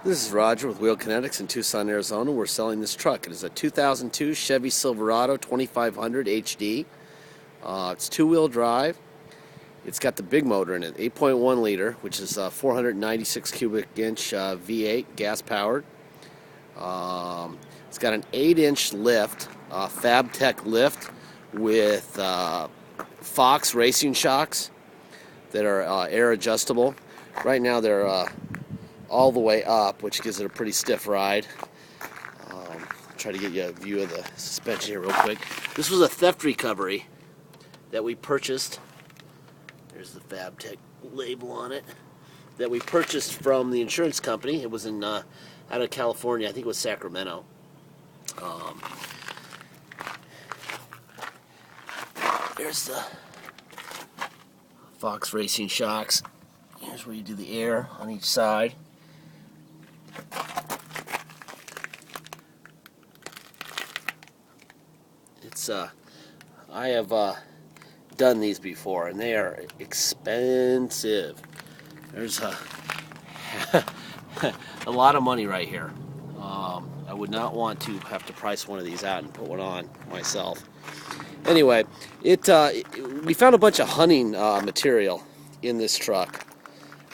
This is Roger with Wheel Kinetics in Tucson, Arizona. We're selling this truck. It is a 2002 Chevy Silverado 2500 HD. It's two-wheel drive. It's got the big motor in it, 8.1 liter, which is 496 cubic inch V8 gas powered. It's got an 8-inch lift, FabTech lift with Fox racing shocks that are air adjustable. Right now they're all the way up, which gives it a pretty stiff ride. Try to get you a view of the suspension here real quick. This was a theft recovery that we purchased. There's the FabTech label on it. That we purchased from the insurance company. It was in out of California. I think it was Sacramento. There's the Fox racing shocks. Here's where you do the air on each side. It's I have done these before, and they are expensive. There's a lot of money right here. I would not want to have to price one of these out and put one on myself. Anyway, we found a bunch of hunting material in this truck.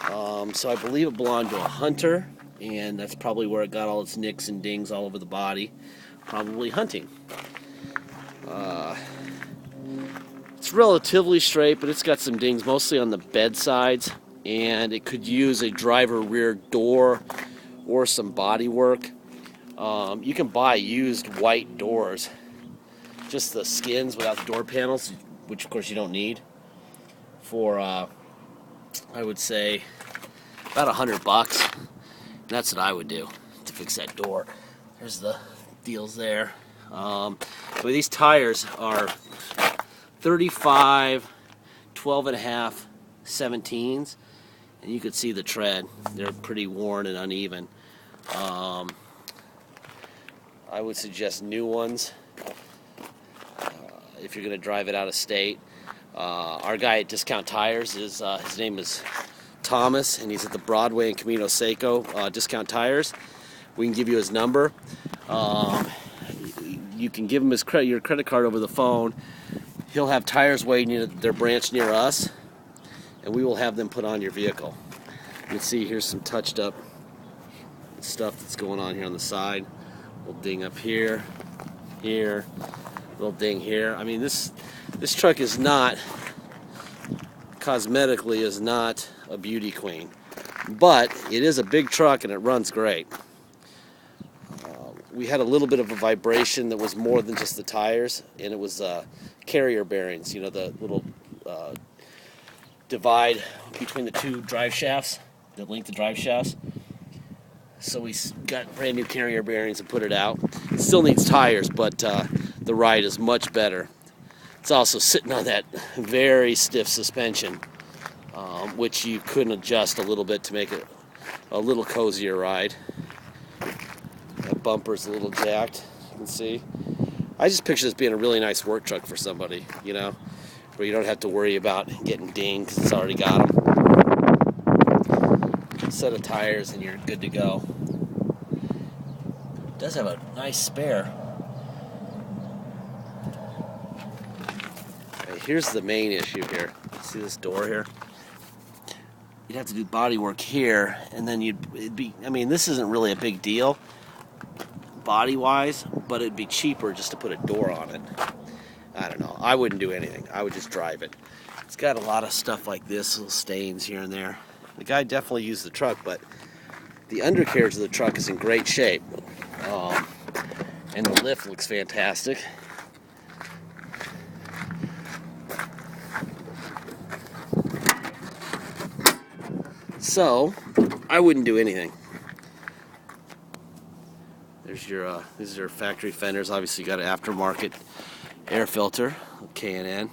So I believe it belonged to a hunter, and that's probably where it got all its nicks and dings all over the body. Probably hunting. It's relatively straight, but it's got some dings, mostly on the bed sides, and it could use a driver rear door or some body work. You can buy used white doors, just the skins without the door panels, which of course you don't need, for I would say about $100. And that's what I would do to fix that door. There's the deals there. But these tires are 35, 12.5, 17s, and you could see the tread. They're pretty worn and uneven. I would suggest new ones if you're going to drive it out of state. Our guy at Discount Tires his name is Thomas, and he's at the Broadway and Camino Seco Discount Tires. We can give you his number. You can give him your credit card over the phone. He'll have tires waiting at their branch near us, and we will have them put on your vehicle. You can see here's some touched up stuff that's going on here on the side. Little ding up here, little ding here. I mean, this truck is not, cosmetically is not a beauty queen, but it is a big truck and it runs great. We had a little bit of a vibration that was more than just the tires, and it was carrier bearings, you know, the little divide between the two drive shafts that link the drive shafts. So we got brand new carrier bearings and put it out. It still needs tires, but the ride is much better. It's also sitting on that very stiff suspension, which you couldn't adjust a little bit to make it a little cozier ride. That bumper's a little jacked, you can see. I just picture this being a really nice work truck for somebody, you know, where you don't have to worry about getting dinged because it's already got them. Set of tires and you're good to go. It does have a nice spare. Okay, here's the main issue here. See this door here? You'd have to do body work here, and then it'd be, I mean, this isn't really a big deal body-wise, but it'd be cheaper just to put a door on it. I don't know. I wouldn't do anything. I would just drive it. It's got a lot of stuff like this, little stains here and there. The guy definitely used the truck, but the undercarriage of the truck is in great shape. And the lift looks fantastic. So, I wouldn't do anything. There's your, these are factory fenders. Obviously, you got an aftermarket air filter, K&N.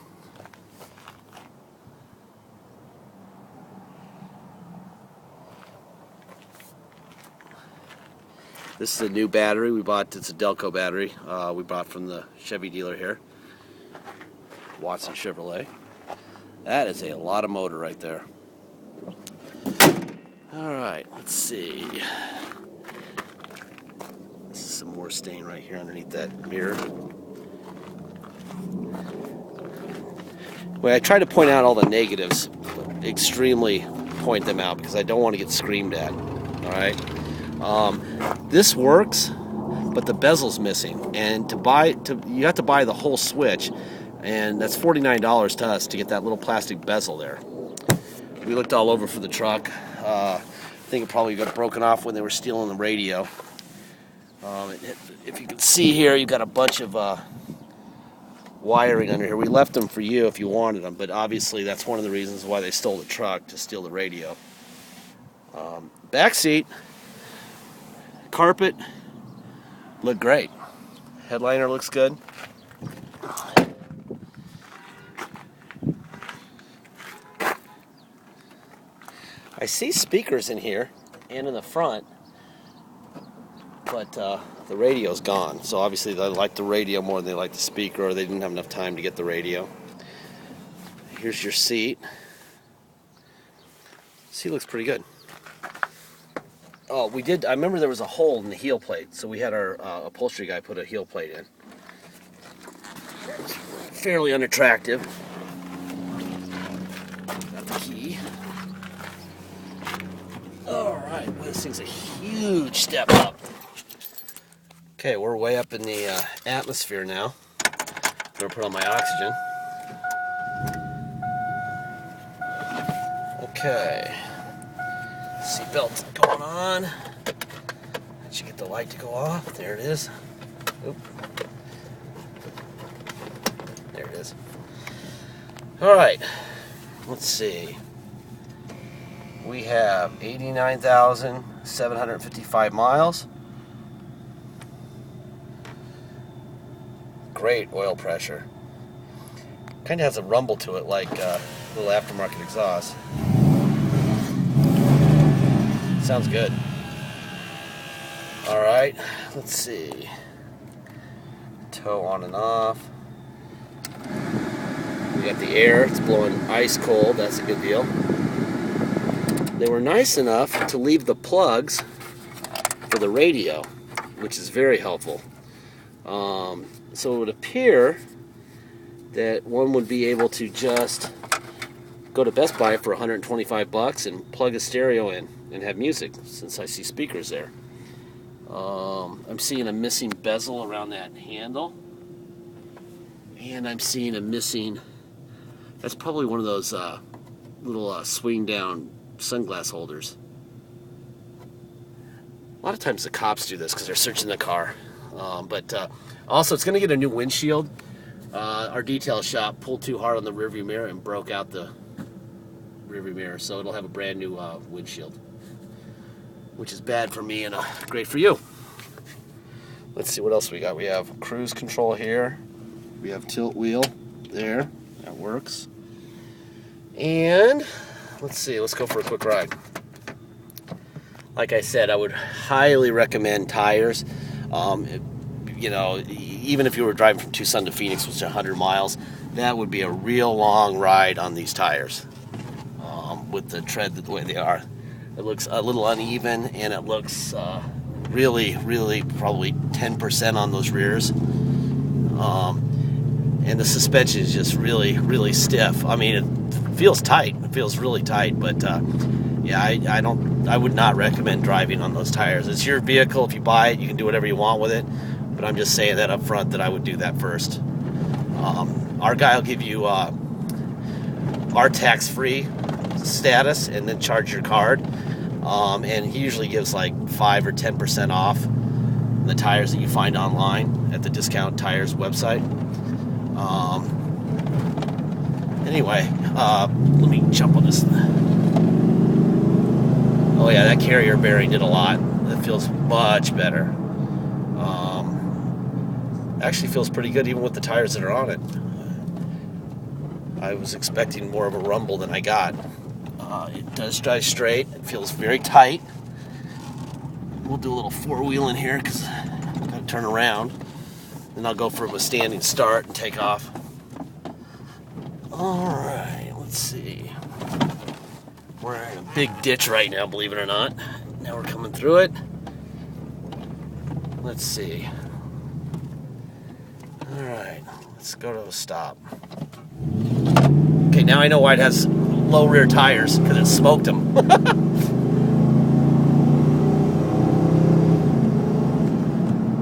This is a new battery we bought. It's a Delco battery we bought from the Chevy dealer here, Watson Chevrolet. That is a lot of motor right there. All right, let's see. some more stain right here underneath that mirror. Well, I try to point out all the negatives, extremely point them out because I don't want to get screamed at. All right, this works, but the bezel's missing, and you have to buy the whole switch, and that's $49 to us to get that little plastic bezel there. We looked all over for the truck. I think it probably got broken off when they were stealing the radio. If you can see here, you've got a bunch of wiring under here. We left them for you if you wanted them, but obviously that's one of the reasons why they stole the truck, to steal the radio. Back seat, carpet, look great. Headliner looks good. I see speakers in here and in the front, but the radio's gone. So obviously they like the radio more than they like the speaker, or they didn't have enough time to get the radio. Here's your seat. Seat looks pretty good. Oh, I remember there was a hole in the heel plate, so we had our upholstery guy put a heel plate in. Fairly unattractive. Got the key. Alright, well, this thing's a huge step up. Okay, we're way up in the atmosphere now. I'm going to put on my oxygen. Okay. Seatbelt's going on. That should get the light to go off. There it is. Oop. There it is. Alright, let's see. We have 89,755 miles. Great oil pressure. Kind of has a rumble to it, like a little aftermarket exhaust. Sounds good. All right, let's see. Tow on and off. We got the air. It's blowing ice cold. That's a good deal. They were nice enough to leave the plugs for the radio, which is very helpful. So it would appear that one would be able to just go to Best Buy for $125 and plug a stereo in and have music, since I see speakers there. I'm seeing a missing bezel around that handle, and I'm seeing a missing, that's probably one of those little swing down sunglass holders. A lot of times the cops do this because they're searching the car. But also, it's going to get a new windshield. Our detail shop pulled too hard on the rearview mirror and broke out the rearview mirror, so it'll have a brand new windshield, which is bad for me and great for you. Let's see what else we got. We have cruise control here. We have tilt wheel there. That works. And let's see. Let's go for a quick ride. Like I said, I would highly recommend tires. You know, even if you were driving from Tucson to Phoenix, which is 100 miles, that would be a real long ride on these tires. With the tread the way they are, it looks a little uneven, and it looks really probably 10% on those rears. And the suspension is just really stiff. I mean, it feels tight. It feels really tight, but yeah, I would not recommend driving on those tires. It's your vehicle. If you buy it, you can do whatever you want with it. But I'm just saying that up front that I would do that first. Our guy will give you our tax-free status and then charge your card. And he usually gives like 5 or 10% off the tires that you find online at the Discount Tires website. Anyway, let me jump on this. Oh yeah, that carrier bearing did a lot. It feels much better. Actually feels pretty good even with the tires that are on it. I was expecting more of a rumble than I got. It does drive straight. It feels very tight. We'll do a little four-wheel in here because I'm going to turn around. Then I'll go for a standing start and take off. Alright, let's see. We're in a big ditch right now, believe it or not. Now we're coming through it. Let's see. Alright, let's go to a stop. Okay, now I know why it has low rear tires, because it smoked them.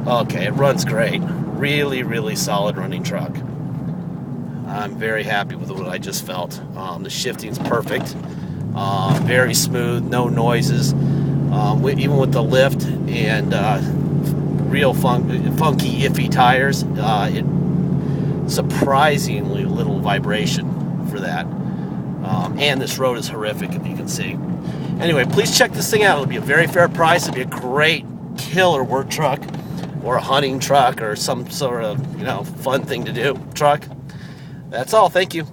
Okay, it runs great. Really, really solid running truck. I'm very happy with what I just felt. The shifting's perfect. Very smooth, no noises. Even with the lift and real funky, iffy tires, it surprisingly little vibration for that. And this road is horrific, if you can see. Anyway, please check this thing out. It'll be a very fair price. It'll be a great killer work truck, or a hunting truck, or some sort of, fun thing to do truck. That's all. Thank you.